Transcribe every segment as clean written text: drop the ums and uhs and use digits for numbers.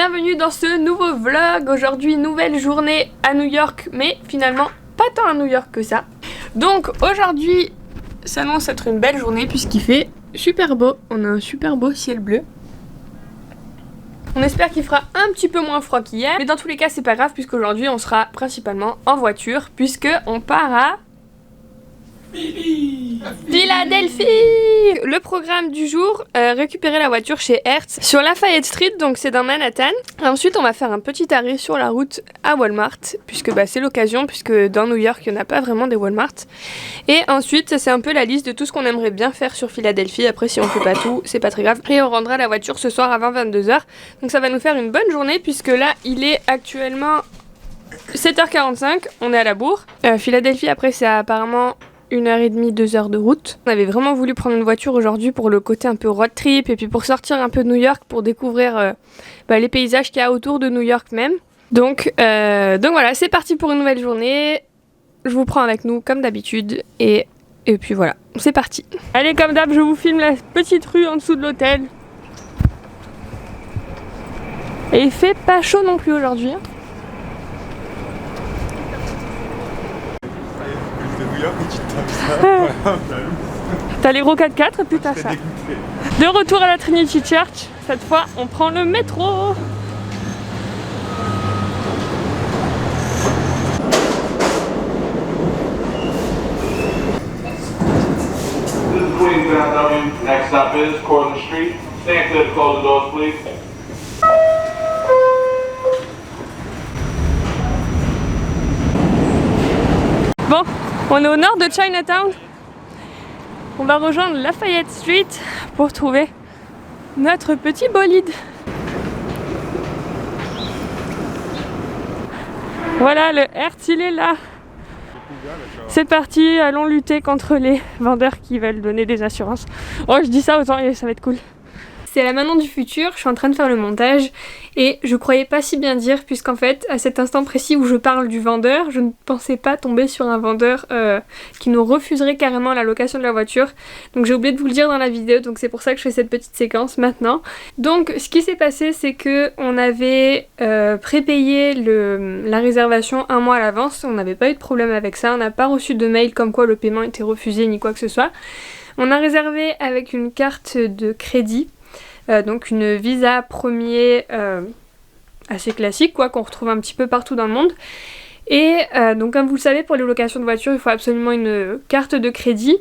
bienvenue dans ce nouveau vlog. Aujourd'hui, nouvelle journée à New York, mais finalement pas tant à New York que ça. Donc aujourd'hui, s'annonce être une belle journée puisqu'il fait super beau. On a un super beau ciel bleu. On espère qu'il fera un petit peu moins froid qu'hier, mais dans tous les cas c'est pas grave puisqu'aujourd'hui on sera principalement en voiture puisque on part à Philadelphie. Le programme du jour, récupérer la voiture chez Hertz sur Lafayette Street, donc c'est dans Manhattan. Ensuite on va faire un petit arrêt sur la route à Walmart, puisque c'est l'occasion, puisque dans New York il n'y en a pas vraiment des Walmart. Et ensuite c'est un peu la liste de tout ce qu'on aimerait bien faire sur Philadelphie. Après si on fait pas tout, c'est pas très grave. Et on rendra la voiture ce soir avant 22h. Donc ça va nous faire une bonne journée, puisque là il est actuellement 7h45, on est à la bourre. Philadelphie après c'est apparemment 1h30, 2h de route. On avait vraiment voulu prendre une voiture aujourd'hui pour le côté un peu road trip et puis pour sortir un peu de New York, pour découvrir les paysages qu'il y a autour de New York même. Donc voilà, c'est parti pour une nouvelle journée. Je vous prends avec nous comme d'habitude et puis voilà, c'est parti. Allez, comme d'hab, je vous filme la petite rue en dessous de l'hôtel. Et il fait pas chaud non plus aujourd'hui. T'as les gros 4x4 et puis t'as ça. De retour à la Trinity Church, cette fois on prend le métro. This is Queens BMW. Next stop is Cortlandt Street. Stand clear to close the doors, please. Bon, on est au nord de Chinatown. On va rejoindre Lafayette Street pour trouver notre petit bolide. Voilà, le Hertz, il est là. C'est parti, allons lutter contre les vendeurs qui veulent donner des assurances. Oh, je dis ça, autant ça va être cool. C'est la Manon du futur, je suis en train de faire le montage et je croyais pas si bien dire puisqu'en fait à cet instant précis où je parle du vendeur, je ne pensais pas tomber sur un vendeur qui nous refuserait carrément la location de la voiture. Donc j'ai oublié de vous le dire dans la vidéo, donc c'est pour ça que je fais cette petite séquence maintenant. Donc ce qui s'est passé, c'est que on avait prépayé la réservation un mois à l'avance, on n'avait pas eu de problème avec ça, on n'a pas reçu de mail comme quoi le paiement était refusé ni quoi que ce soit. On a réservé avec une carte de crédit. Donc une Visa premier assez classique quoi, qu'on retrouve un petit peu partout dans le monde. Et donc comme vous le savez, pour les locations de voitures il faut absolument une carte de crédit,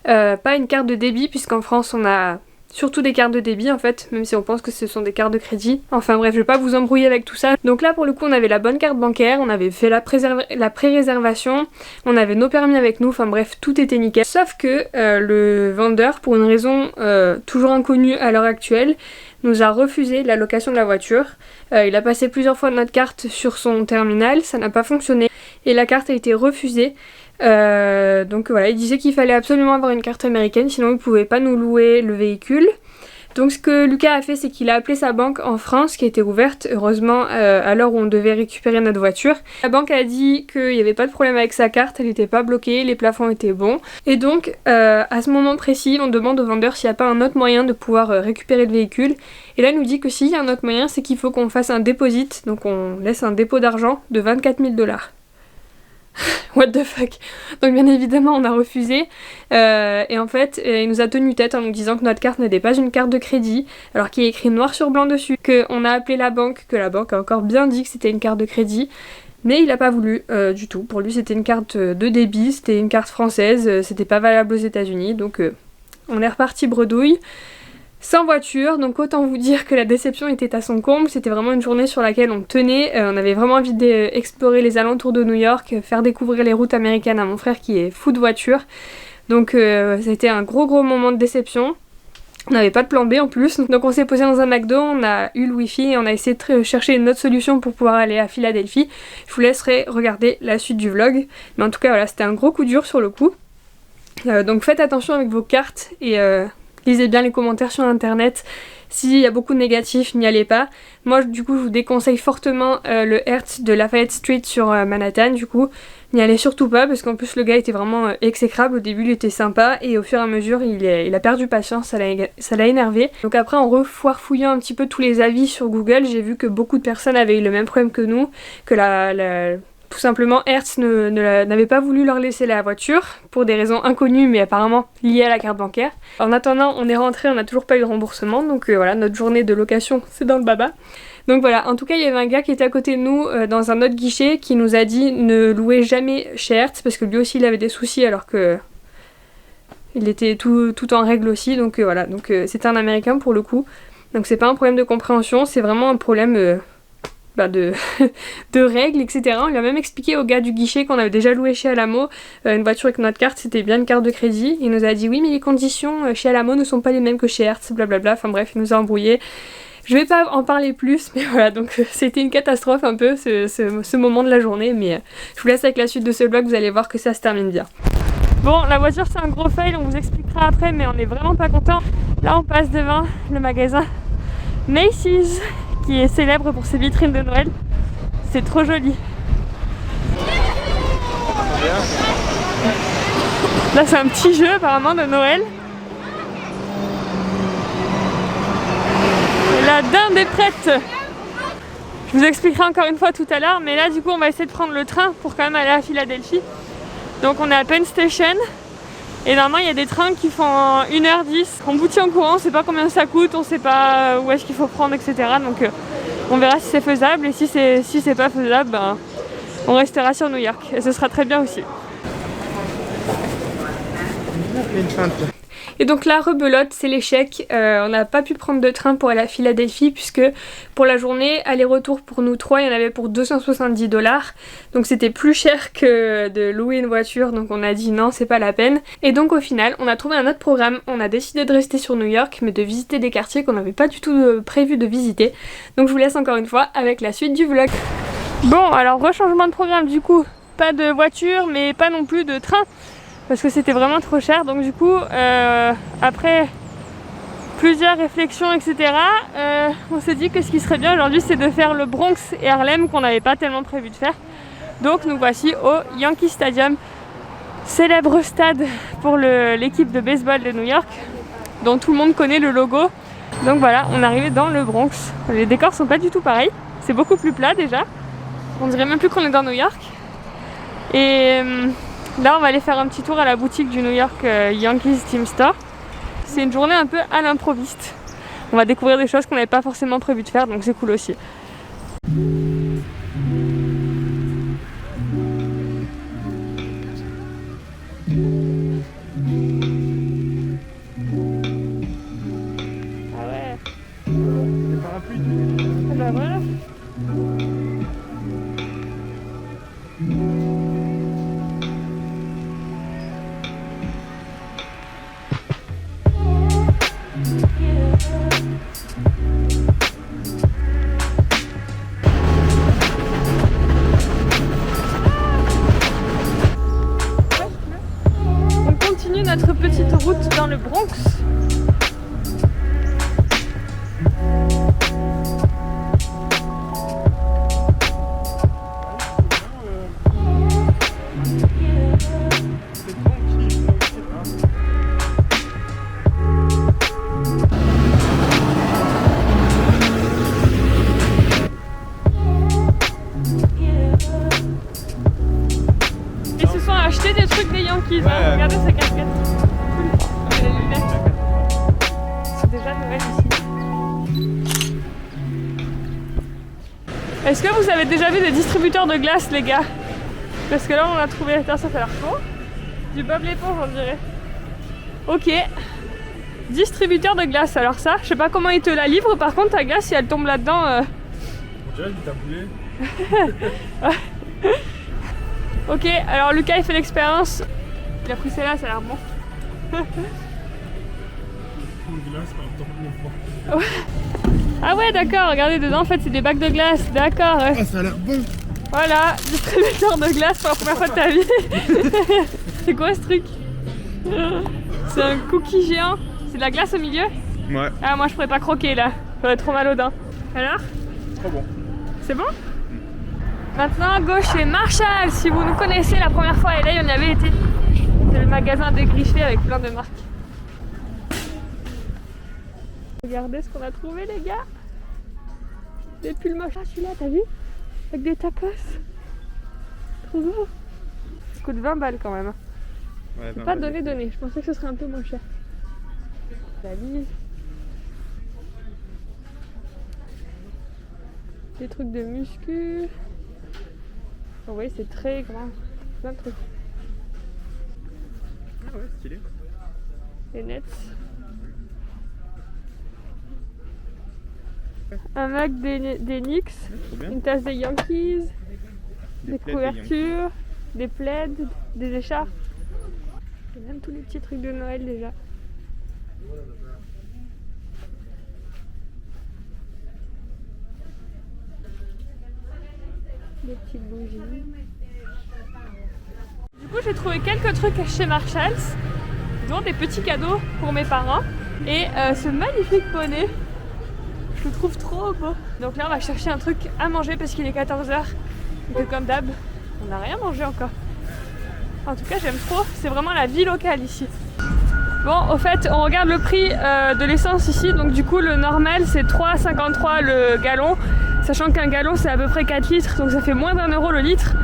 pas une carte de débit, puisqu'en France on a surtout des cartes de débit en fait, même si on pense que ce sont des cartes de crédit. Enfin bref, je vais pas vous embrouiller avec tout ça. Donc là pour le coup on avait la bonne carte bancaire, on avait fait la pré-réservation, on avait nos permis avec nous, enfin bref tout était nickel. Sauf que le vendeur, pour une raison toujours inconnue à l'heure actuelle, nous a refusé la location de la voiture. Il a passé plusieurs fois notre carte sur son terminal, ça n'a pas fonctionné et la carte a été refusée. Donc voilà, il disait qu'il fallait absolument avoir une carte américaine, sinon il pouvait pas nous louer le véhicule. Donc ce que Lucas a fait, c'est qu'il a appelé sa banque en France, qui était ouverte, heureusement, à l'heure où on devait récupérer notre voiture. La banque a dit qu'il n'y avait pas de problème avec sa carte, elle n'était pas bloquée, les plafonds étaient bons. Et donc, à ce moment précis, on demande au vendeur s'il n'y a pas un autre moyen de pouvoir récupérer le véhicule. Et là, il nous dit que s'il y a un autre moyen, c'est qu'il faut qu'on fasse un deposit, donc on laisse un dépôt d'argent de 24 000 $. What the fuck. Donc bien évidemment on a refusé et en fait il nous a tenu tête en nous disant que notre carte n'était pas une carte de crédit, alors qu'il est écrit noir sur blanc dessus, qu'on a appelé la banque, que la banque a encore bien dit que c'était une carte de crédit, mais il a pas voulu du tout. Pour lui c'était une carte de débit, c'était une carte française, c'était pas valable aux États-Unis, donc on est reparti bredouille. Sans voiture, donc autant vous dire que la déception était à son comble. C'était vraiment une journée sur laquelle on tenait, on avait vraiment envie d'explorer les alentours de New York, faire découvrir les routes américaines à mon frère qui est fou de voiture. Donc c'était un gros moment de déception. On n'avait pas de plan B en plus, donc on s'est posé dans un McDo, on a eu le wifi et on a essayé de chercher une autre solution pour pouvoir aller à Philadelphie. Je vous laisserai regarder la suite du vlog, mais en tout cas voilà, c'était un gros coup dur sur le coup. Donc faites attention avec vos cartes et lisez bien les commentaires sur internet. S'il y a beaucoup de négatifs, n'y allez pas. Moi du coup je vous déconseille fortement le Hertz de Lafayette Street sur Manhattan du coup. N'y allez surtout pas parce qu'en plus le gars était vraiment exécrable. Au début il était sympa et au fur et à mesure il a perdu patience, ça l'a énervé. Donc après en refoirfouillant un petit peu tous les avis sur Google, j'ai vu que beaucoup de personnes avaient eu le même problème que nous, que tout simplement Hertz n'avait pas voulu leur laisser la voiture pour des raisons inconnues mais apparemment liées à la carte bancaire. En attendant on est rentré, on n'a toujours pas eu de remboursement, donc voilà, notre journée de location c'est dans le baba. Donc voilà, en tout cas il y avait un gars qui était à côté de nous dans un autre guichet qui nous a dit ne louez jamais chez Hertz parce que lui aussi il avait des soucis alors que il était tout en règle aussi, donc voilà, donc c'était un américain pour le coup, donc c'est pas un problème de compréhension, c'est vraiment un problème de règles, etc. On lui a même expliqué au gars du guichet qu'on avait déjà loué chez Alamo une voiture avec notre carte, c'était bien une carte de crédit. Il nous a dit oui mais les conditions chez Alamo ne sont pas les mêmes que chez Hertz, blablabla, enfin bref, il nous a embrouillé. Je vais pas en parler plus, mais voilà, donc c'était une catastrophe un peu ce moment de la journée, mais je vous laisse avec la suite de ce vlog, vous allez voir que ça se termine bien. Bon, la voiture c'est un gros fail, on vous expliquera après, mais on est vraiment pas content. Là on passe devant le magasin Macy's, qui est célèbre pour ses vitrines de Noël. C'est trop joli. Là c'est un petit jeu apparemment de Noël. Et la dinde est prête. Je vous expliquerai encore une fois tout à l'heure, mais là du coup on va essayer de prendre le train pour quand même aller à Philadelphie. Donc on est à Penn Station. Et normalement il y a des trains qui font 1h10 en boutier en courant, on sait pas combien ça coûte, on sait pas où est-ce qu'il faut prendre, etc. Donc on verra si c'est faisable, et si c'est pas faisable, ben, on restera sur New York et ce sera très bien aussi. Et donc la rebelote, c'est l'échec. On n'a pas pu prendre de train pour aller à Philadelphie puisque pour la journée, aller-retour pour nous trois, il y en avait pour 270 $. Donc c'était plus cher que de louer une voiture, donc on a dit non, c'est pas la peine. Et donc au final, on a trouvé un autre programme. On a décidé de rester sur New York, mais de visiter des quartiers qu'on n'avait pas du tout prévu de visiter. Donc je vous laisse encore une fois avec la suite du vlog. Bon, alors rechangement de programme du coup. Pas de voiture, mais pas non plus de train. Parce que c'était vraiment trop cher, donc du coup après plusieurs réflexions, etc., on s'est dit que ce qui serait bien aujourd'hui c'est de faire le Bronx et Harlem qu'on n'avait pas tellement prévu de faire. Donc nous voici au Yankee Stadium, célèbre stade pour l'équipe de baseball de New York dont tout le monde connaît le logo. Donc voilà, on est arrivé dans le Bronx. Les décors sont pas du tout pareils, c'est beaucoup plus plat déjà, on dirait même plus qu'on est dans New York. Et là on va aller faire un petit tour à la boutique du New York Yankees Team Store. C'est une journée un peu à l'improviste. On va découvrir des choses qu'on n'avait pas forcément prévu de faire, donc c'est cool aussi. Ah ouais. Les parapluies. Ah bah voilà. Notre petite route dans le Bronx. Ils se sont achetés des trucs des Yankees, ouais, hein. Regardez sa casquette. Les lunettes. C'est déjà Noël ici. Est-ce que vous avez déjà vu des distributeurs de glace, les gars? Parce que là on a trouvé, attends, ça fait l'air chaud. Du Bob l'éponge on dirait. Ok. Distributeur de glace, alors ça, je sais pas comment ils te la livrent, par contre ta glace si elle tombe là-dedans... On dirait qu'il t'a boulé. Ok, alors Lucas il fait l'expérience. Il a pris celle-là, ça a l'air bon. Ah ouais d'accord, regardez dedans en fait c'est des bacs de glace, d'accord. Ah ça a l'air bon. Voilà, distributeur de glace pour la première fois de ta vie. C'est quoi ce truc? C'est un cookie géant. C'est de la glace au milieu? Ouais. Ah moi je pourrais pas croquer là, j'aurais trop mal aux dents. Alors? Trop bon. C'est bon? Maintenant à gauche c'est Marshall. Si vous nous connaissez, la première fois et là on y avait été. C'est le magasin dégriffé avec plein de marques. Regardez ce qu'on a trouvé les gars. Des pulls moches. Ah celui-là t'as vu? Avec des tacos. Trop beau. Ça coûte 20 balles quand même. Ouais, c'est pas donné. Je pensais que ce serait un peu moins cher. La lise. Des trucs de muscu. Vous voyez c'est très grand. Plein de trucs. Ah ouais, stylé. Les nets. Un mug des Knicks, une tasse des Yankees, des couvertures, des plaids, des écharpes. Et même tous les petits trucs de Noël déjà. Des petites bougies. Du coup j'ai trouvé quelques trucs chez Marshalls, dont des petits cadeaux pour mes parents et ce magnifique poney. Je le trouve trop beau. Donc là on va chercher un truc à manger parce qu'il est 14h et que comme d'hab on n'a rien mangé encore. En tout cas j'aime trop, c'est vraiment la vie locale ici. Bon au fait on regarde le prix de l'essence ici, donc du coup le normal c'est 3,53 le gallon, sachant qu'un gallon c'est à peu près 4 litres, donc ça fait moins d'1 € le litre.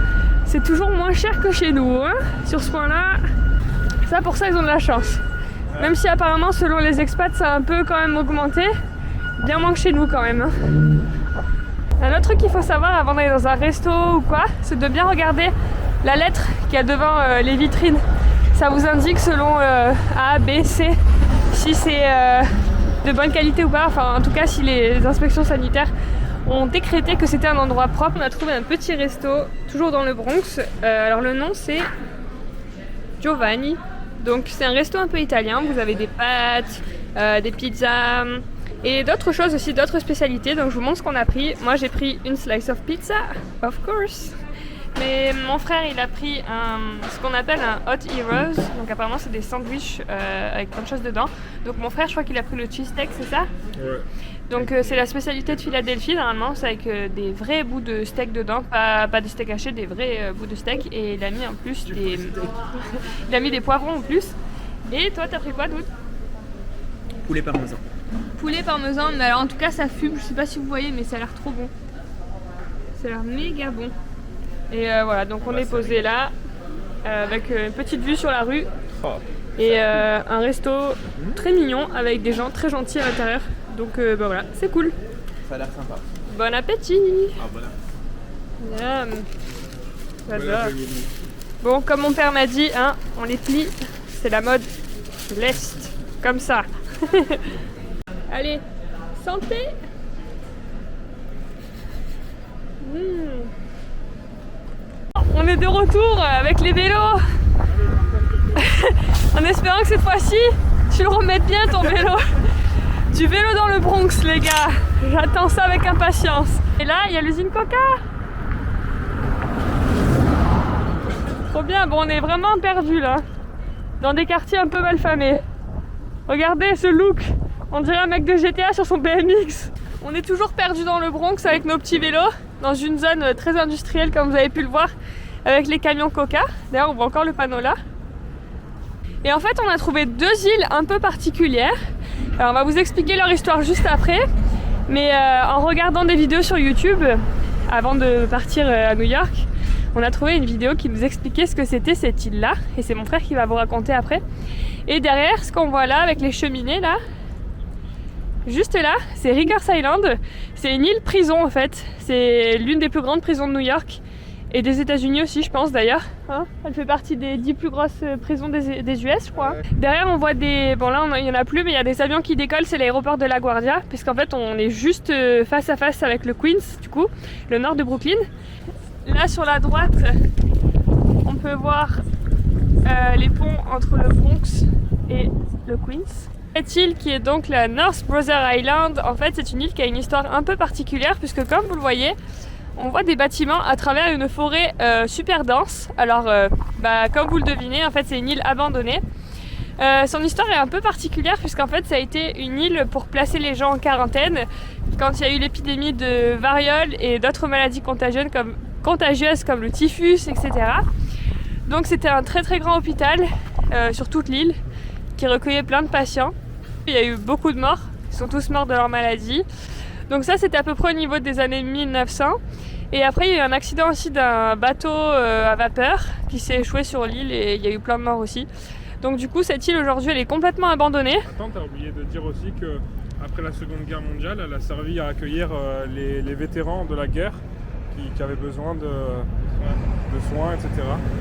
C'est toujours moins cher que chez nous hein, sur ce point là. Ça pour ça ils ont de la chance. Même si apparemment selon les expats ça a un peu quand même augmenté. Bien moins que chez nous quand même. Un autre truc qu'il faut savoir avant d'aller dans un resto ou quoi, c'est de bien regarder la lettre qu'il y a devant les vitrines. Ça vous indique selon A, B, C si c'est de bonne qualité ou pas. Enfin en tout cas si les inspections sanitaires ont décrété que c'était un endroit propre. On a trouvé un petit resto, toujours dans le Bronx. Alors le nom c'est Giovanni. Donc c'est un resto un peu italien. Vous avez des pâtes, des pizzas et d'autres choses aussi, d'autres spécialités. Donc je vous montre ce qu'on a pris. Moi j'ai pris une slice of pizza, of course. Mais mon frère il a pris ce qu'on appelle un hot heroes. Donc apparemment c'est des sandwichs avec plein de choses dedans. Donc mon frère je crois qu'il a pris le cheesesteak, c'est ça? Ouais. Donc c'est la spécialité de Philadelphie normalement, c'est avec des vrais bouts de steak dedans, pas des steaks hachés, des vrais bouts de steak. Et il a mis en plus des... il a mis des poivrons en plus. Et toi t'as pris quoi d'autre? Poulet parmesan. Poulet parmesan, mais alors en tout cas ça fume, je sais pas si vous voyez mais ça a l'air trop bon. Ça a l'air méga bon. Et voilà, donc on est posé là, avec une petite vue sur la rue. Et un resto très mignon, avec des gens très gentils à l'intérieur. Donc bah voilà, c'est cool. Ça a l'air sympa. Bon appétit. Ah voilà. J'adore. Bon, comme mon père m'a dit, hein, on les plie, c'est la mode de l'Est, comme ça. Allez, santé. On est de retour avec les vélos. En espérant que cette fois-ci, tu le remettes bien ton vélo. Du vélo dans le Bronx les gars. J'attends ça avec impatience. Et là, il y a l'usine Coca. Trop bien, bon on est vraiment perdus là. Dans des quartiers un peu malfamés. Regardez ce look. On dirait un mec de GTA sur son BMX. On est toujours perdu dans le Bronx avec nos petits vélos. Dans une zone très industrielle comme vous avez pu le voir. Avec les camions Coca. D'ailleurs on voit encore le panneau là. Et en fait on a trouvé deux îles un peu particulières. Alors on va vous expliquer leur histoire juste après. Mais en regardant des vidéos sur YouTube, avant de partir à New York, on a trouvé une vidéo qui nous expliquait ce que c'était cette île là. Et c'est mon frère qui va vous raconter après. Et derrière ce qu'on voit là avec les cheminées là, juste là, c'est Rikers Island. C'est une île prison en fait. C'est l'une des plus grandes prisons de New York. Et des États-Unis aussi, je pense d'ailleurs. Hein, elle fait partie des 10 plus grosses prisons des US, je crois. Ouais. Derrière, on voit des... Bon là, il n'y en a plus, mais il y a des avions qui décollent. C'est l'aéroport de LaGuardia. Puisqu'en fait, on est juste face à face avec le Queens, du coup, le nord de Brooklyn. Là, sur la droite, on peut voir les ponts entre le Bronx et le Queens. Cette île qui est donc la North Brother Island, en fait, c'est une île qui a une histoire un peu particulière. Puisque comme vous le voyez, on voit des bâtiments à travers une forêt super dense. Alors, comme vous le devinez, en fait, c'est une île abandonnée. Son histoire est un peu particulière puisqu'en fait, ça a été une île pour placer les gens en quarantaine quand il y a eu l'épidémie de variole et d'autres maladies contagieuses contagieuses comme le typhus, etc. Donc c'était un très très grand hôpital sur toute l'île qui recueillait plein de patients. Il y a eu beaucoup de morts, ils sont tous morts de leur maladie. Donc ça c'était à peu près au niveau des années 1900. Et après il y a eu un accident aussi d'un bateau à vapeur qui s'est échoué sur l'île et il y a eu plein de morts aussi. Donc du coup cette île aujourd'hui elle est complètement abandonnée. Attends, t'as oublié de dire aussi que après la Seconde Guerre mondiale, elle a servi à accueillir les vétérans de la guerre qui avaient besoin de soins, etc.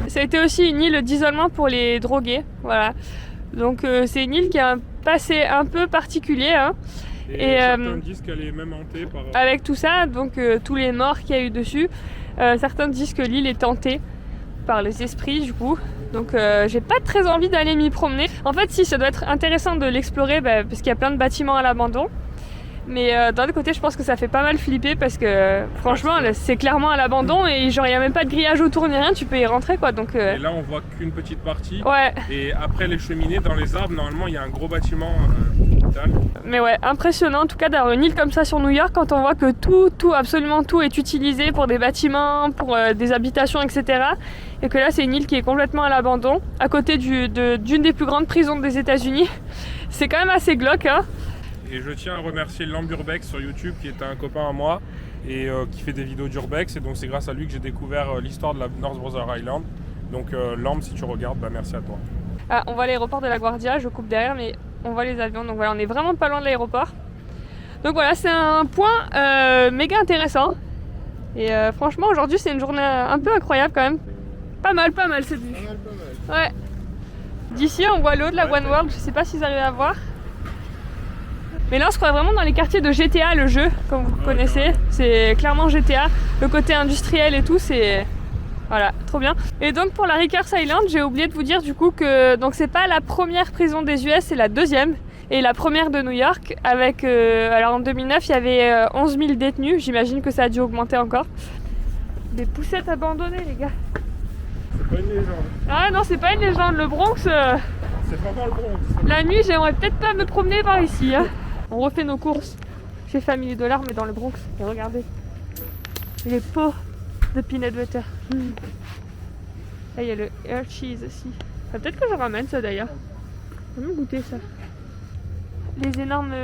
Ça a été aussi une île d'isolement pour les drogués, voilà. Donc c'est une île qui a un passé un peu particulier. Hein. Et certains disent qu'elle est même hantée par... Avec tout ça, donc tous les morts qu'il y a eu dessus, certains disent que l'île est hantée par les esprits du coup. Donc j'ai pas très envie d'aller m'y promener. En fait si, ça doit être intéressant de l'explorer parce qu'il y a plein de bâtiments à l'abandon. Mais d'un autre côté je pense que ça fait pas mal flipper parce que franchement c'est clairement à l'abandon et genre il n'y a même pas de grillage autour ni rien, tu peux y rentrer quoi. Donc, Et là on voit qu'une petite partie. Ouais. Et après les cheminées dans les arbres, normalement il y a un gros bâtiment hôpital. Mais ouais, impressionnant en tout cas d'avoir une île comme ça sur New York quand on voit que tout, absolument tout est utilisé pour des bâtiments, pour des habitations, etc. Et que là c'est une île qui est complètement à l'abandon, à côté d'une des plus grandes prisons des États-Unis. C'est quand même assez glauque, hein. Et je tiens à remercier Lamb Urbex sur YouTube qui est un copain à moi et qui fait des vidéos d'Urbex. Et donc c'est grâce à lui que j'ai découvert l'histoire de la North Brother Island. Donc Lamb, si tu regardes, merci à toi. Ah, on voit l'aéroport de La Guardia, je coupe derrière mais on voit les avions. Donc voilà, on est vraiment pas loin de l'aéroport. Donc voilà, c'est un point méga intéressant. Et franchement aujourd'hui c'est une journée un peu incroyable quand même. Pas mal cette vue. Pas mal. Ouais. D'ici on voit l'eau de la One World, je sais pas si vous arrivez à voir. Mais là on se croit vraiment dans les quartiers de GTA, le jeu, comme vous connaissez. C'est clairement GTA, le côté industriel et tout, c'est... Voilà, trop bien. Et donc pour la Rikers Island, j'ai oublié de vous dire du coup que donc c'est pas la première prison des US, c'est la deuxième. Et la première de New York, avec... alors en 2009, il y avait 11 000 détenus, j'imagine que ça a dû augmenter encore. Des poussettes abandonnées les gars. C'est pas une légende. Ah non, c'est pas une légende, le Bronx... C'est vraiment le Bronx. La nuit, j'aimerais peut-être pas me promener par ici. Hein. On refait nos courses chez Family Dollar, mais dans le Bronx. Et regardez, les pots de peanut butter. Là, il y a le air cheese aussi. Ah, peut-être que je ramène ça d'ailleurs. On va goûter ça. Les énormes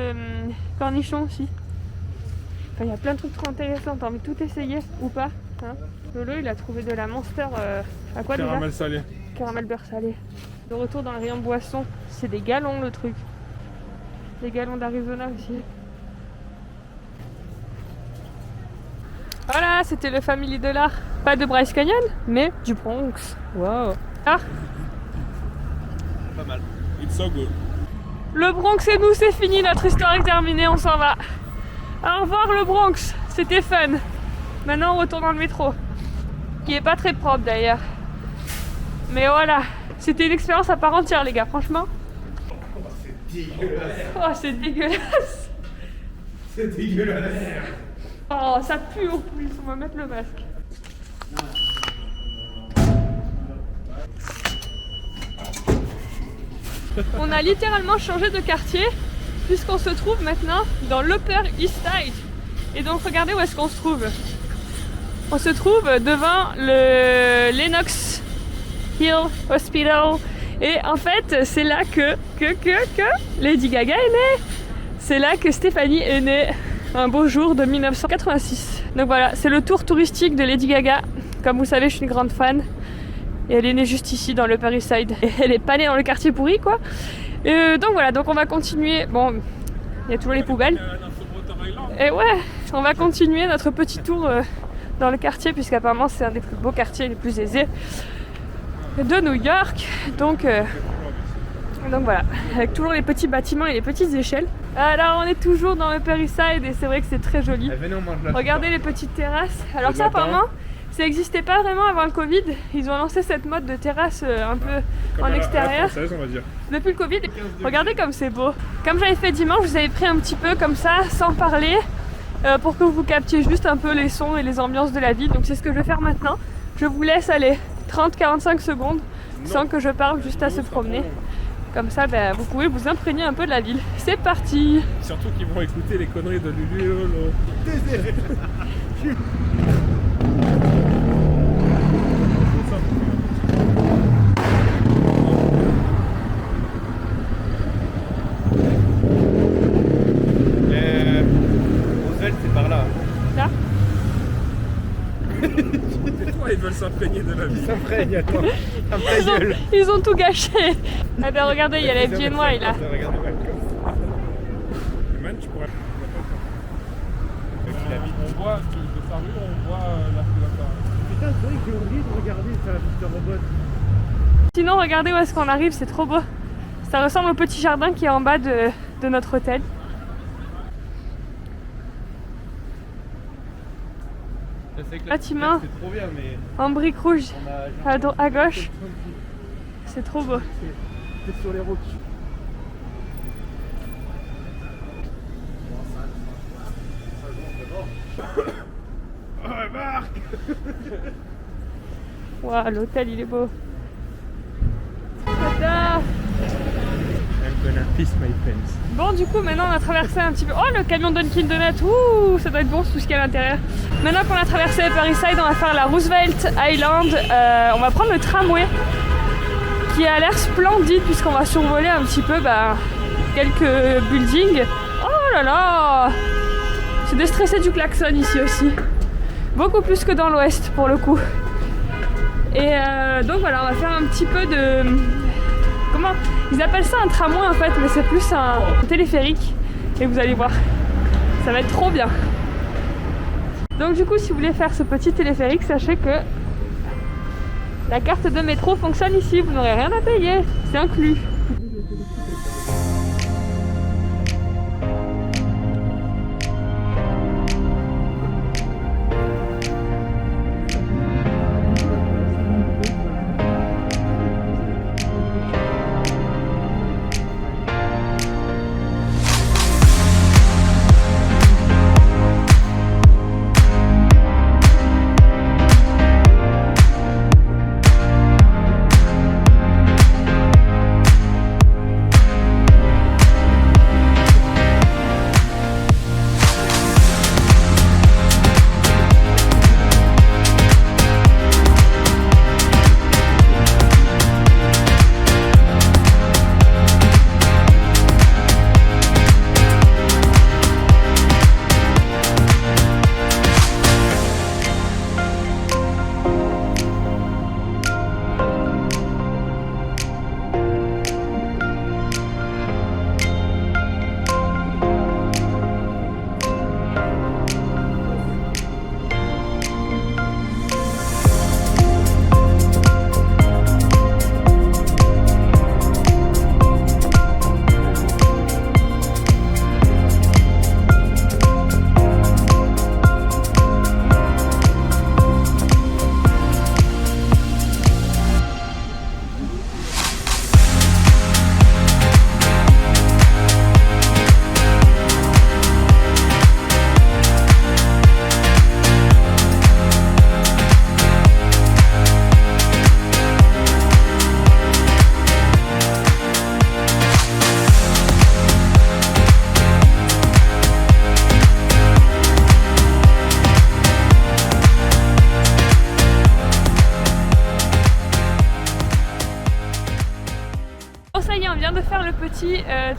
cornichons aussi. Enfin, il y a plein de trucs trop intéressants. T'as envie de tout essayer ou pas, hein? Lolo, il a trouvé de la Monster. À quoi Caramel déjà? salé. Caramel beurre salé. De retour dans le rayon boisson. C'est des galons le truc. Des galons d'Arizona aussi. Voilà, c'était le Family Dollar. Pas de Bryce Canyon, mais du Bronx. Wow. Ah, Pas mal. It's so good. le Bronx et nous, c'est fini, notre histoire est terminée, on s'en va. Au revoir le Bronx, c'était fun. Maintenant on retourne dans le métro. Qui est pas très propre d'ailleurs. Mais voilà, c'était une expérience à part entière les gars, franchement. Oh, c'est dégueulasse. C'est dégueulasse. Oh, ça pue en plus, on va mettre le masque. On a littéralement changé de quartier puisqu'on se trouve maintenant dans l'Upper East Side. Et donc regardez où est-ce qu'on se trouve. On se trouve devant le Lenox Hill Hospital. Et en fait, c'est là que Lady Gaga est née. C'est là que Stéphanie est née, un beau jour de 1986. Donc voilà, c'est le tour touristique de Lady Gaga. Comme vous savez, je suis une grande fan. Et elle est née juste ici, dans le Upper East Side. Et elle est pas née dans le quartier pourri, quoi. Donc voilà, donc on va continuer. Bon, il y a toujours les poubelles. Et ouais, on va continuer notre petit tour dans le quartier, puisqu'apparemment c'est un des plus beaux quartiers, les plus aisés de New York. Donc voilà, avec toujours les petits bâtiments et les petites échelles. Alors on est toujours dans le Upper East Side et c'est vrai que c'est très joli. Regardez les petites terrasses. Alors ça apparemment, ça n'existait pas vraiment avant le Covid. Ils ont lancé cette mode de terrasse un peu Comme en extérieur. Française, on va dire. Depuis le Covid, regardez comme c'est beau. Comme j'avais fait dimanche, je vous avais pris un petit peu comme ça, sans parler, pour que vous captiez juste un peu les sons et les ambiances de la ville. Donc c'est ce que je vais faire maintenant. Je vous laisse aller 30-45 secondes sans que je parle, juste à se promener. Comme ça, vous pouvez vous imprégner un peu de la ville. C'est parti! Surtout qu'ils vont écouter les conneries de Lulu et Lolo. Et toi, ils veulent s'imprégner de la vie. S'imprègne, attends. Ta gueule. Ils ont tout gâché. Ah ben regardez, il y a la FDNY là. Man, tu pourrais. On voit de sa rue, on voit la Putain, c'est vrai que j'ai oublié de regarder sur la piste robot. Sinon, regardez où est-ce qu'on arrive, c'est trop beau. Ça ressemble au petit jardin qui est en bas de notre hôtel. Bâtiment C'est trop bien, mais en briques rouges à gauche. C'est trop beau. c'est sur les routes. Waouh, l'hôtel il est beau. Tata. I'm gonna piss my pants. Bon, du coup, maintenant on a traversé un petit peu. Oh, le camion Dunkin' Donuts. Ouh, ça doit être bon tout ce qu'il y a à l'intérieur. Maintenant qu'on a traversé Parryside, on va faire la Roosevelt Island. On va prendre le tramway qui a l'air splendide puisqu'on va survoler un petit peu quelques buildings. Oh là là, c'est déstressé du klaxon ici aussi. Beaucoup plus que dans l'ouest pour le coup. Et donc voilà, on va faire un petit peu de... Comment ils appellent ça un tramway en fait, mais c'est plus un téléphérique. Et vous allez voir, ça va être trop bien. Donc du coup, si vous voulez faire ce petit téléphérique, sachez que la carte de métro fonctionne ici, vous n'aurez rien à payer, c'est inclus.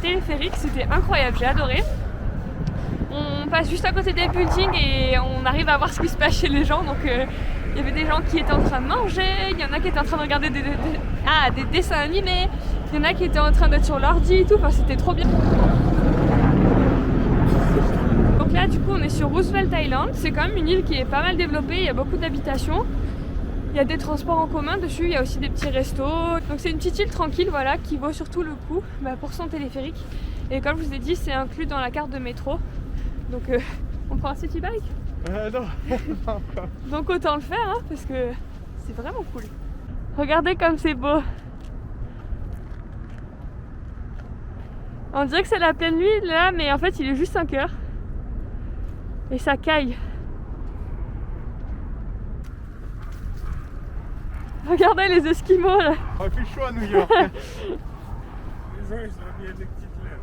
Téléphérique, c'était incroyable, j'ai adoré. On passe juste à côté des buildings et on arrive à voir ce qui se passe chez les gens. Donc il y avait des gens qui étaient en train de manger, il y en a qui étaient en train de regarder des dessins animés, il y en a qui étaient en train d'être sur l'ordi et tout, enfin c'était trop bien. Donc là du coup on est sur Roosevelt Island, c'est quand même une île qui est pas mal développée, il y a beaucoup d'habitations. Il y a des transports en commun dessus, il y a aussi des petits restos. Donc c'est une petite île tranquille voilà, qui vaut surtout le coup pour son téléphérique. Et comme je vous ai dit, c'est inclus dans la carte de métro. Donc on prend un city bike. Non, pas encore. Donc autant le faire hein, parce que c'est vraiment cool. Regardez comme c'est beau. On dirait que c'est la pleine nuit là, mais en fait il est juste 5 heures. Et ça caille. Regardez les Esquimaux là. On fait chaud à New York. Les gens ils ont mis des petites lèvres.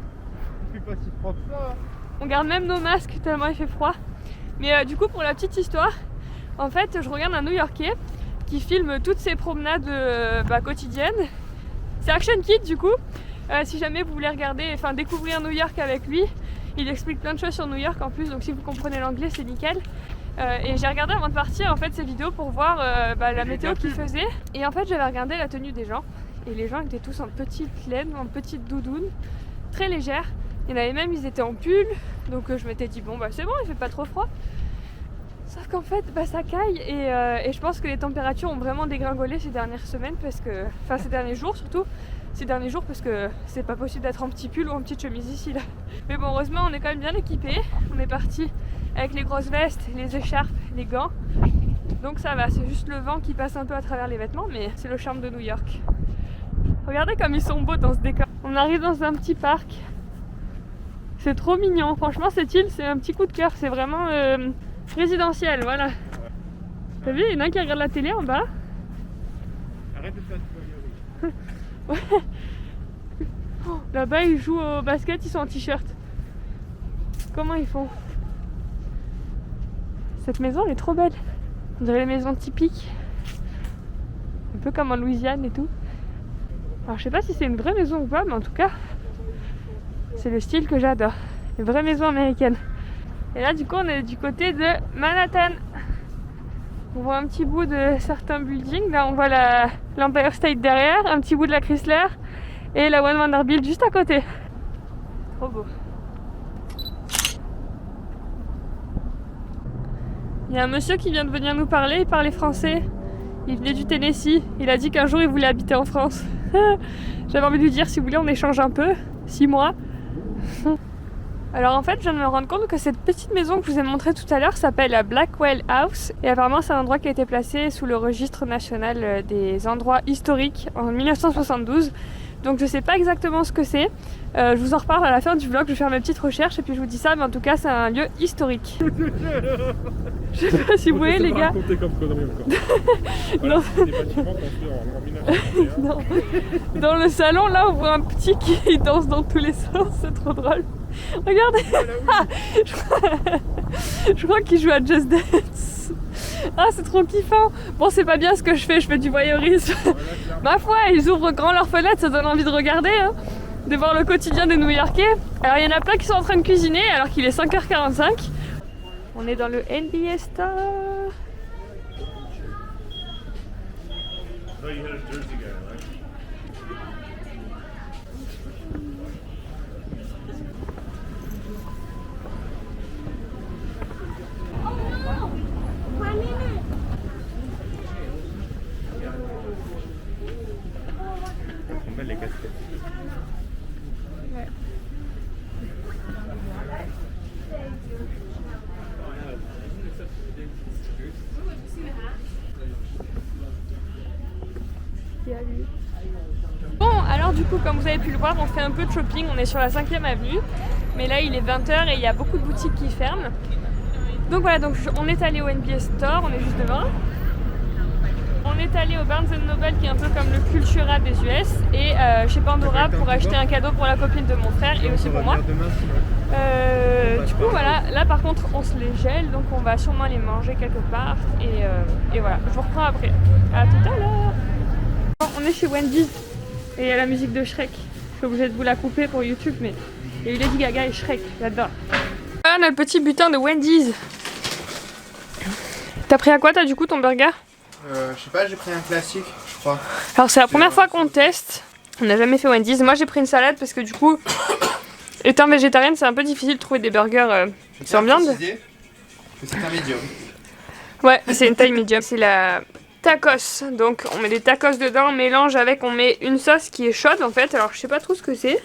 Il fait pas si froid que ça. On garde même nos masques tellement il fait froid. Mais du coup pour la petite histoire, en fait je regarde un New-Yorkais qui filme toutes ses promenades quotidiennes. C'est Action Kid du coup. Si jamais vous voulez regarder, enfin découvrir New York avec lui, il explique plein de choses sur New York en plus, donc si vous comprenez l'anglais c'est nickel. Et j'ai regardé avant de partir en fait ces vidéos pour voir la météo qu'il faisait. Et en fait j'avais regardé la tenue des gens. Et les gens étaient tous en petite laine, en petite doudoune, très légère. Il y en avait même, ils étaient en pull. Donc je m'étais dit bon bah c'est bon, il fait pas trop froid. Sauf qu'en fait ça caille et je pense que les températures ont vraiment dégringolé ces dernières semaines parce que... Enfin ces derniers jours surtout. Ces derniers jours parce que c'est pas possible d'être en petit pull ou en petite chemise ici là. Mais bon heureusement on est quand même bien équipés. On est parti avec les grosses vestes, les écharpes, les gants. Donc ça va, c'est juste le vent qui passe un peu à travers les vêtements mais c'est le charme de New York. Regardez comme ils sont beaux dans ce décor. On arrive dans un petit parc. C'est trop mignon. Franchement cette île c'est un petit coup de cœur. C'est vraiment résidentiel, voilà. T'as vu, il y en a un qui regarde la télé en bas. Arrête de faire du voyeurisme. Ouais. Oh, là-bas ils jouent au basket, ils sont en t-shirt. Comment ils font? Cette maison elle est trop belle. On dirait les maisons typiques. Un peu comme en Louisiane et tout. Alors je sais pas si c'est une vraie maison ou pas, mais en tout cas c'est le style que j'adore. Une vraie maison américaine. Et là du coup on est du côté de Manhattan. On voit un petit bout de certains buildings. Là on voit l'Empire State derrière, un petit bout de la Chrysler et la One Vanderbilt juste à côté. Trop beau. Il y a un monsieur qui vient de venir nous parler, il parlait français. Il venait du Tennessee. Il a dit qu'un jour il voulait habiter en France. J'avais envie de lui dire si vous voulez on échange un peu. 6 mois. Alors en fait je viens de me rendre compte que cette petite maison que je vous ai montrée tout à l'heure s'appelle la Blackwell House. Et apparemment c'est un endroit qui a été placé sous le registre national des endroits historiques en 1972. Donc je sais pas exactement ce que c'est. Je vous en reparle à la fin du vlog, je vais faire mes petites recherches et puis je vous dis ça, mais en tout cas c'est un lieu historique. Je sais pas si vous voyez les gars. Comme connerie encore. Voilà, c'est des bâtiments construits en 1931. Non. Dans le salon là on voit un petit qui danse dans tous les sens, c'est trop drôle. Regardez. Je crois qu'il joue à Just Dance. Ah c'est trop kiffant. Bon c'est pas bien ce que je fais du voyeurisme. Ma foi ils ouvrent grand leurs fenêtres, ça donne envie de regarder hein, de voir le quotidien des New-Yorkais. Alors il y en a plein qui sont en train de cuisiner alors qu'il est 5h45. On est dans le NBA Store. On met les casquettes. Ouais. Bon alors du coup comme vous avez pu le voir on fait un peu de shopping, on est sur la 5e avenue mais là il est 20h et il y a beaucoup de boutiques qui ferment. Donc voilà, donc on est allé au NBA Store, on est juste devant. On est allé au Barnes & Noble qui est un peu comme le Cultura des US et chez Pandora pour acheter un cadeau pour la copine de mon frère et aussi pour moi. Du coup voilà, là par contre on se les gèle donc on va sûrement les manger quelque part et voilà, je vous reprends après. À tout à l'heure. On est chez Wendy's et il y a la musique de Shrek. Je suis obligée de vous la couper pour YouTube mais il y a eu Lady Gaga et Shrek, j'adore. Ah notre petit butin de Wendy's. T'as pris à quoi du coup ton burger? Je sais pas, j'ai pris un classique, je crois. Alors c'est la première fois qu'on teste. On n'a jamais fait Wendy's. Moi j'ai pris une salade parce que du coup, étant végétarienne, c'est un peu difficile de trouver des burgers sans viande. C'est un médium. Ouais, c'est une taille médium. C'est la tacos. Donc on met des tacos dedans, on mélange avec, on met une sauce qui est chaude en fait. Alors je sais pas trop ce que c'est.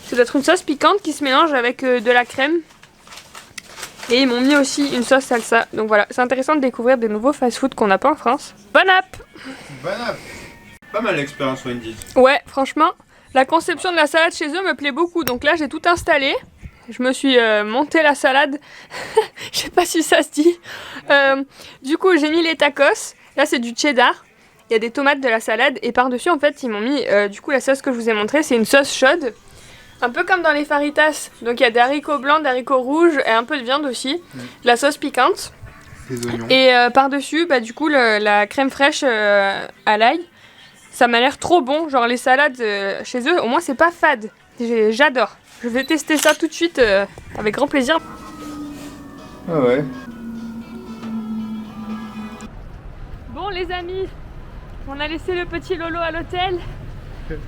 Ça doit être une sauce piquante qui se mélange avec de la crème. Et ils m'ont mis aussi une sauce salsa. Donc voilà, c'est intéressant de découvrir des nouveaux fast-food qu'on n'a pas en France. Bon app! Bon app! Pas mal l'expérience Wendy's. Ouais, franchement, la conception de la salade chez eux me plaît beaucoup. Donc là, j'ai tout installé. Je me suis monté la salade. Je sais pas si ça se dit. Du coup, j'ai mis les tacos. Là, c'est du cheddar. Il y a des tomates, de la salade. Et par-dessus, en fait, ils m'ont mis du coup la sauce que je vous ai montrée. C'est une sauce chaude. Un peu comme dans les faritas, donc il y a des haricots blancs, des haricots rouges et un peu de viande aussi, de la sauce piquante. Des oignons. Et par-dessus, bah, du coup, la crème fraîche à l'ail, ça m'a l'air trop bon. Genre les salades chez eux, au moins c'est pas fade. J'adore. Je vais tester ça tout de suite avec grand plaisir. Ah ouais. Bon les amis, on a laissé le petit Lolo à l'hôtel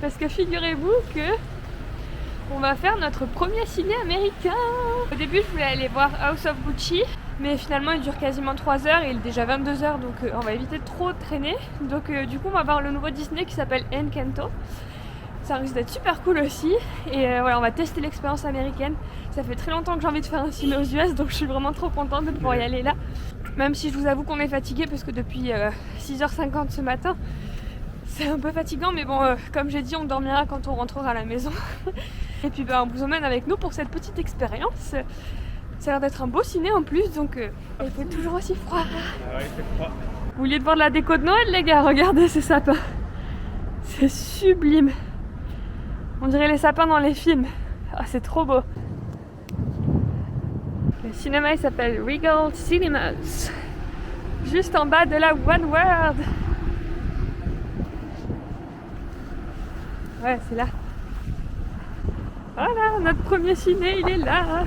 parce que figurez-vous que on va faire notre premier ciné américain. Au début je voulais aller voir House of Gucci, mais finalement il dure quasiment 3 heures et il est déjà 22 heures, donc on va éviter de trop traîner. Donc du coup on va voir le nouveau Disney qui s'appelle Encanto. Ça risque d'être super cool aussi. Et voilà, on va tester l'expérience américaine. Ça fait très longtemps que j'ai envie de faire un ciné aux US, donc je suis vraiment trop contente de pouvoir y aller là. Même si je vous avoue qu'on est fatigué parce que depuis 6h50 ce matin, c'est un peu fatigant, mais bon, comme j'ai dit, on dormira quand on rentrera à la maison. Et puis on vous emmène avec nous pour cette petite expérience. Ça a l'air d'être un beau ciné en plus, donc il fait toujours aussi froid. Ah ouais, il fait froid. Vous vouliez de voir de la déco de Noël les gars, regardez ces sapins. C'est sublime. On dirait les sapins dans les films. Ah, c'est trop beau. Le cinéma il s'appelle Regal Cinemas. Juste en bas de la One World. Ouais, c'est là. Voilà, notre premier ciné, il est là.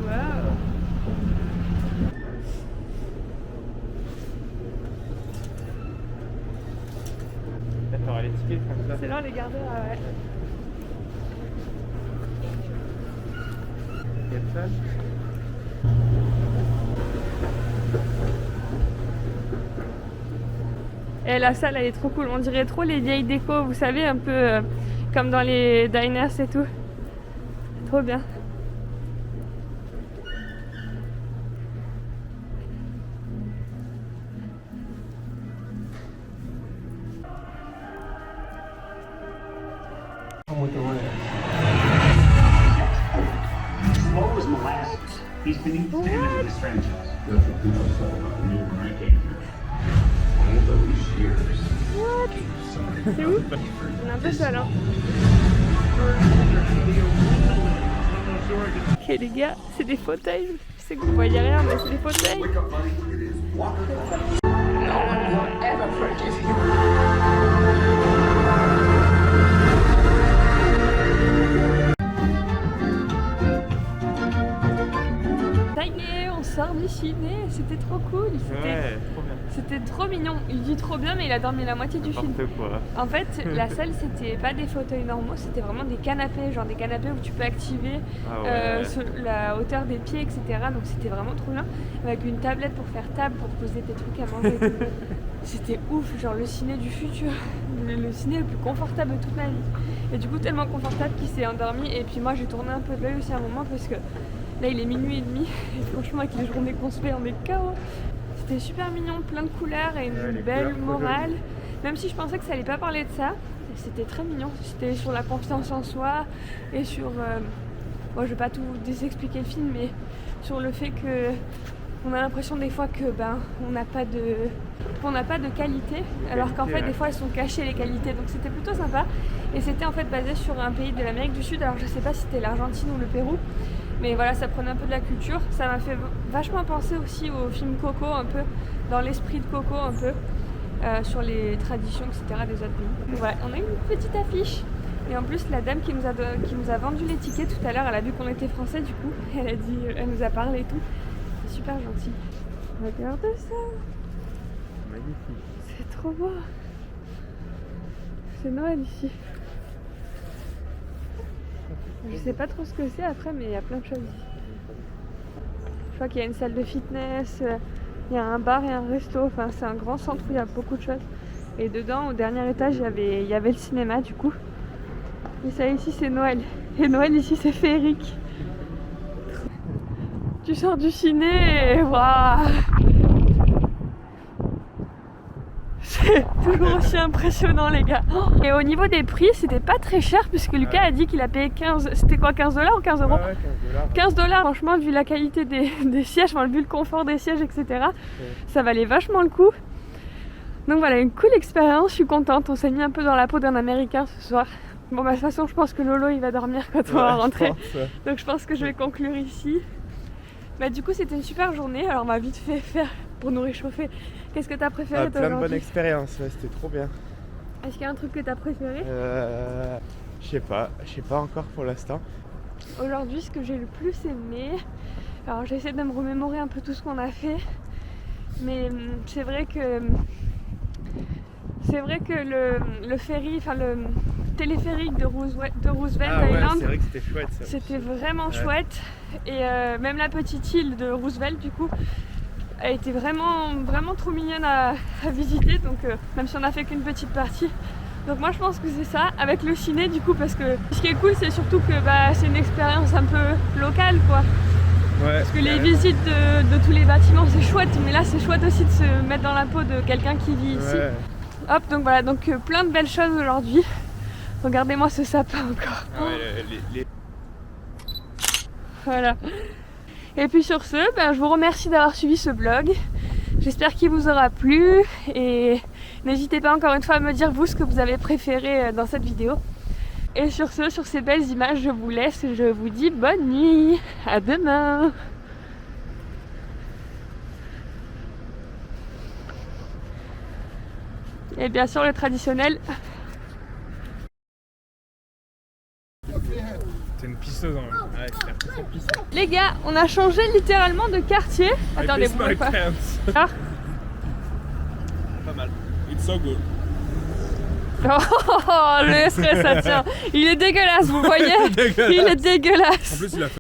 Waouh. D'accord, les tickets comme ça. C'est là les gardeurs, ouais. Quelle salle? Et la salle elle est trop cool, on dirait trop les vieilles décos, vous savez, un peu comme dans les diners et tout. Trop bien. Slow as molasses. He's beneath the standards of this franchise. That's what people said about me when I came here. All those years. C'est où? On est un peu seul hein. Ok les gars, c'est des fauteuils. Je sais que vous voyez rien mais c'est des fauteuils. Ça y est, on sort du ciné, c'était trop cool. Ouais, trop bien. C'était trop mignon. Il dit trop bien mais il a dormi la moitié du film. N'importe quoi. En fait, la salle c'était pas des fauteuils normaux, c'était vraiment des canapés, genre des canapés où tu peux activer la hauteur des pieds, etc. Donc c'était vraiment trop bien. Avec une tablette pour faire table, pour poser tes trucs à manger. C'était ouf, genre le ciné du futur. Le ciné le plus confortable de toute ma vie. Et du coup tellement confortable qu'il s'est endormi. Et puis moi j'ai tourné un peu de l'œil aussi à un moment parce que là il est minuit et demi. Et franchement avec les journées qu'on se fait on est KO. C'était super mignon, plein de couleurs et une belle morale. Même si je pensais que ça allait pas parler de ça, c'était très mignon. C'était sur la confiance en soi et sur... Moi je vais pas tout désexpliquer le film, mais sur le fait que on a l'impression des fois que on n'a pas de qualité, alors qu'en fait des fois elles sont cachées les qualités. Donc c'était plutôt sympa. Et c'était en fait basé sur un pays de l'Amérique du Sud. Alors je sais pas si c'était l'Argentine ou le Pérou. Mais voilà, ça prenait un peu de la culture. Ça m'a fait vachement penser aussi au film Coco, un peu dans l'esprit de Coco, un peu sur les traditions, etc. des autres pays. Donc voilà, on a une petite affiche. Et en plus, la dame qui nous a vendu les tickets tout à l'heure, elle a vu qu'on était français, du coup, elle nous a parlé et tout. C'est super gentil. Regarde ça. Magnifique. C'est trop beau. C'est Noël ici. Je sais pas trop ce que c'est après, mais il y a plein de choses ici. Je crois qu'il y a une salle de fitness, il y a un bar et un resto. Enfin, c'est un grand centre où il y a beaucoup de choses. Et dedans, au dernier étage, il y avait le cinéma du coup. Et ça ici, c'est Noël. Et Noël ici, c'est féerique. Tu sors du ciné et waouh! C'est toujours aussi impressionnant les gars. Et au niveau des prix, c'était pas très cher puisque Lucas a dit qu'il a payé 15... C'était quoi, 15 $ ou 15 euros? Ouais, 15 $. 15 $, franchement, vu la qualité des sièges, vu le confort des sièges, etc. Ça valait vachement le coup. Donc voilà, une cool expérience, je suis contente. On s'est mis un peu dans la peau d'un Américain ce soir. Bon bah de toute façon, je pense que Lolo il va dormir quand on va rentrer. Donc je pense que je vais conclure ici. Bah du coup c'était une super journée, alors on va vite fait faire pour nous réchauffer. Qu'est-ce que t'as préféré toi Plein de bonnes aujourd'hui? expériences, ouais, c'était trop bien. Est-ce qu'il y a un truc que t'as préféré? Je sais pas encore pour l'instant. Aujourd'hui ce que j'ai le plus aimé, alors j'essaie de me remémorer un peu tout ce qu'on a fait. Mais c'est vrai que le ferry, enfin le téléphérique de Roosevelt Island, c'est vrai que c'était chouette ça. c'était vraiment chouette. Et même la petite île de Roosevelt du coup a été vraiment trop mignonne à visiter, donc même si on a fait qu'une petite partie. Donc moi je pense que c'est ça, avec le ciné du coup, parce que ce qui est cool c'est surtout que c'est une expérience un peu locale quoi. Ouais, Parce que les visites de tous les bâtiments c'est chouette, mais là c'est chouette aussi de se mettre dans la peau de quelqu'un qui vit ici. Ouais. Hop, donc voilà, donc plein de belles choses aujourd'hui. Regardez-moi ce sapin encore. Ah ouais, les... Voilà. Et puis sur ce, je vous remercie d'avoir suivi ce vlog. J'espère qu'il vous aura plu et n'hésitez pas encore une fois à me dire vous ce que vous avez préféré dans cette vidéo. Et sur ce, sur ces belles images, je vous laisse et je vous dis bonne nuit. À demain. Et bien sûr le traditionnel. C'est une pisseuse en même. Ouais, c'est un peu trop pisse. Les gars, on a changé littéralement de quartier. Attendez, vous voyez pas. Ah. Pas mal. It's so good. Oh, le stress, ça tient. Il est dégueulasse, vous voyez. Il est dégueulasse. En plus, il a fait